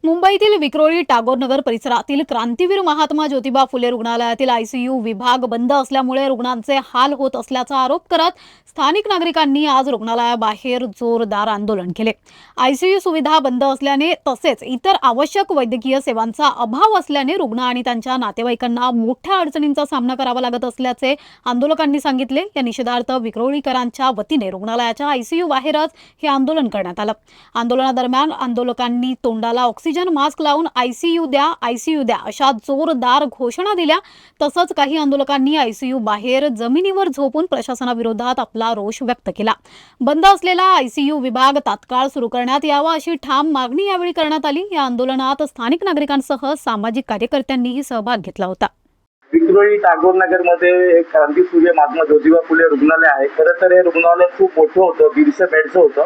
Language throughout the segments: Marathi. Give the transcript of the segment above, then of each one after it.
मुंबईतील विक्रोळी टागोरनगर परिसरातील क्रांतीवीर महात्मा ज्योतिबा फुले रुग्णालयातील आयसीयू विभाग बंद असल्यामुळे रुग्णांचे हाल होत असल्याचा आरोप करत स्थानिक नागरिकांनी आज रुग्णालयाबाहेर जोरदार आंदोलन केले। आयसीयू सुविधा बंद असल्याने तसेच इतर आवश्यक वैद्यकीय सेवांचा अभाव असल्याने रुग्ण आणि त्यांच्या नातेवाईकांना मोठ्या अडचणींचा सामना करावा लागत असल्याचे आंदोलकांनी सांगितले। या निषेधार्थ विक्रोळीकरांच्या वतीने रुग्णालयाच्या आयसीयू बाहेरच हे आंदोलन करण्यात आलं। आंदोलनादरम्यान आंदोलकांनी तोंडाला ऑक्सिजन मास्क लावून आयसीयू द्या अशा जोरदार घोषणा दिल्या। तसंच काही आंदोलकांनी आयसीयू बाहेर जमिनीवर झोपून प्रशासनाविरोधात आपला रोष व्यक्त केला। बंद असलेला आयसीयू विभाग तात्काळ सुरू करण्यात यावा अशी ठाम मागणी यावेळी करण्यात आली। या आंदोलनात स्थानिक नागरिकांसह सामाजिक कार्यकर्त्यांनीही सहभाग घेतला होता। विक्रोळी टागोरनगर मध्ये एक क्रांतीसूर्य महात्मा ज्योतिबा फुले रुग्णालय आहे। खरं तर हे रुग्णालय खूप मोठं होतं, 150 बेडचं होतं,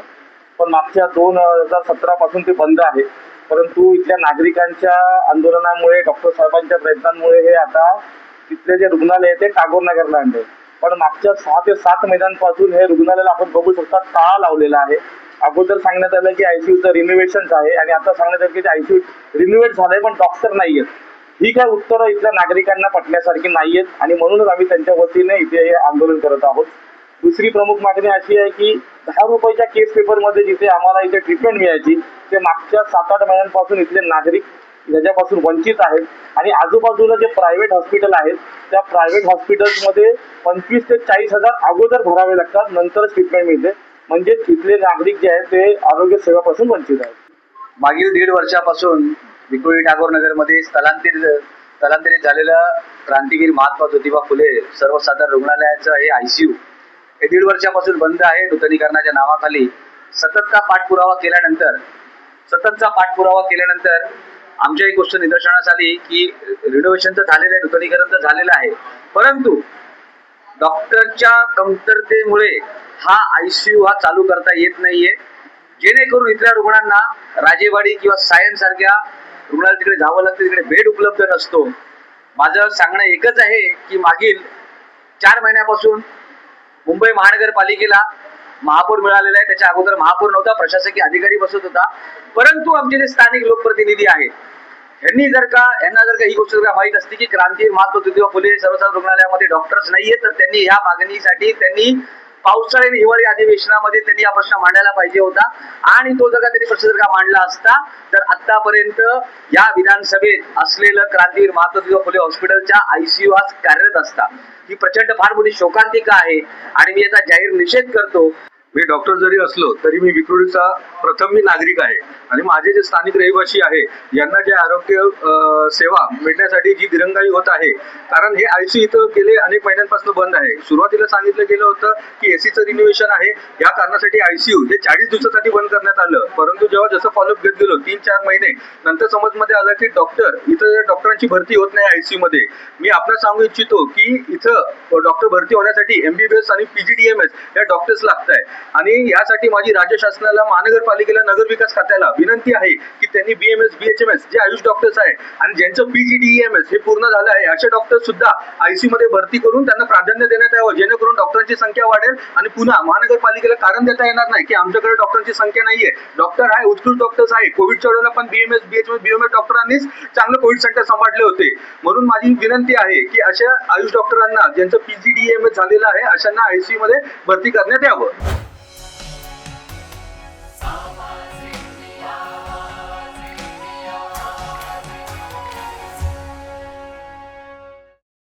पण मागच्या 2017 पासून ते बंद आहे। परंतु इथल्या नागरिकांच्या आंदोलनामुळे, डॉक्टर साहेबांच्या प्रयत्नांमुळे हे आता तिथले जे रुग्णालय आहे ते टागोरनगरला आणले। पण मागच्या 6 ते 7 महिन्यांपासून हे रुग्णालयाला आपण बघू शकता टाळा लावलेला आहे। अगोदर सांगण्यात आलं की आयसीयूचं रिनोव्हेशन आहे आणि आता सांगण्यात आलं की आयसीयू रिनोव्हेट झालंय पण डॉक्टर नाहीयेत। ही काय उत्तरं इथल्या नागरिकांना पटण्यासारखी नाहीयेत आणि म्हणूनच आम्ही त्यांच्या वतीने इथे हे आंदोलन करत आहोत। दुसरी प्रमुख मागणी अशी आहे की 10 रुपयाच्या केस पेपरमध्ये जिथे आम्हाला इथे ट्रीटमेंट मिळायची ते मागच्या 7-8 महिन्यांपासून इथले नागरिक याच्यापासून वंचित आहेत आणि आजूबाजूला जे प्रायव्हेट हॉस्पिटल आहेत त्या प्रायव्हेट हॉस्पिटल्समध्ये 25 ते 40 हजार अगोदर भरावे लागतात, नंतरच ट्रीटमेंट मिळते। म्हणजे इथले नागरिक जे आहेत ते आरोग्य सेवेपासून वंचित आहेत। मागील 1.5 वर्षापासून विक्रोळी टागोरनगरमध्ये स्थलांतरित झालेलं क्रांतीवीर महात्मा ज्योतिबा फुले सर्वसाधारण रुग्णालयाचं हे आयसीयू हे 1.5 वर्षापासून बंद आहे। नूतनीकरणाच्या नावाखाली सततचा पाठपुरावा केल्यानंतर आमच्या एक गोष्ट निदर्शनास आली की रिनोव्हेशन तर झालेलं आहे, नूतनीकरण तर झालेलं आहे, परंतु डॉक्टरच्या कमतरतेमुळे हा आयसीयू हा चालू करता येत नाहीये, जेणेकरून इथल्या रुग्णांना राजेवाडी किंवा सायन सारख्या रुग्णालयात तिकडे जावं लागतं, तिकडे बेड उपलब्ध नसतो। माझं सांगणं एकच आहे की मागील 4 महिन्यापासून मुंबई महानगरपालिकेला महापौर मिळालेला आहे। त्याच्या अगोदर महापौर नव्हता, प्रशासकीय अधिकारी बसत होता, परंतु आमचे जे स्थानिक लोकप्रतिनिधी आहेत यांना जर का ही गोष्ट माहीत असते की क्रांतीवीर महात्मा ज्योतिबा फुले सर्वसाधारण रुग्णालयामध्ये डॉक्टर्स नाहीये, तर त्यांनी या मागणीसाठी पावसाळी आणि हिवाळी अधिवेशनामध्ये त्यांनी हा प्रश्न मांडायला पाहिजे होता आणि तो जर का त्यांनी प्रश्न मांडला असता तर आतापर्यंत या विधानसभेत असलेलं क्रांतीवीर महात्मा ज्योतिबा फुले हॉस्पिटलच्या आयसीयू आज कार्यरत असता। ही प्रचंड फार मोठी शोकांतिका आहे आणि मी याचा जाहीर निषेध करतो। मी डॉक्टर जरी असलो तरी मी विक्रोळीचा प्रथम नागरिक आहे आणि माझे जे स्थानिक रहिवासी आहे यांना जे आरोग्य सेवा मिळण्यासाठी जी दिरंगाई होत आहे, कारण हे आयसीयू इथं गेले अनेक महिन्यांपासून बंद आहे। सुरुवातीला सांगितलं गेलं होतं की एसीचं रिनोव्हेशन आहे, या कारणासाठी आयसीयू हे 40 दिवसासाठी बंद करण्यात आलं, परंतु जेव्हा जसं फॉलोअप घेत गेलो 3-4 महिने नंतर समजमध्ये आलं की इथं डॉक्टरांची भरती होत नाही आयसीयू मध्ये। मी आपल्याला सांगू इच्छितो की इथं डॉक्टर भरती होण्यासाठी MBBS आणि PGDMS या डॉक्टर्स लागत आहे आणि यासाठी माझी राज्य शासनाला, महानगरपालिकेला, नगरविकास खात्याला विनंती आहे की त्यांनी BMS BHMS जे आयुष डॉक्टर्स आहे आणि ज्यांचं PGDMS हे पूर्ण झालं आहे असे डॉक्टर्स सुद्धा आयसीयू मध्ये भरती करून त्यांना प्राधान्य देण्यात यावं, जेणेकरून डॉक्टरांची संख्या वाढेल आणि पुन्हा महानगरपालिकेला कारण देता येणार नाही की आमच्याकडे डॉक्टरांची संख्या नाहीये। डॉक्टर आहे, उत्कृष्ट डॉक्टर्स आहे। कोविडच्या वेळेला पण BMS BHMS BMS डॉक्टरांनीच चांगलं कोविड सेंटर सांभाळले होते। म्हणून माझी विनंती आहे की अशा आयुष डॉक्टरांना ज्यांचं PGDMS झालेलं आहे अशांना आयसीयू मध्ये भरती करण्यात यावं।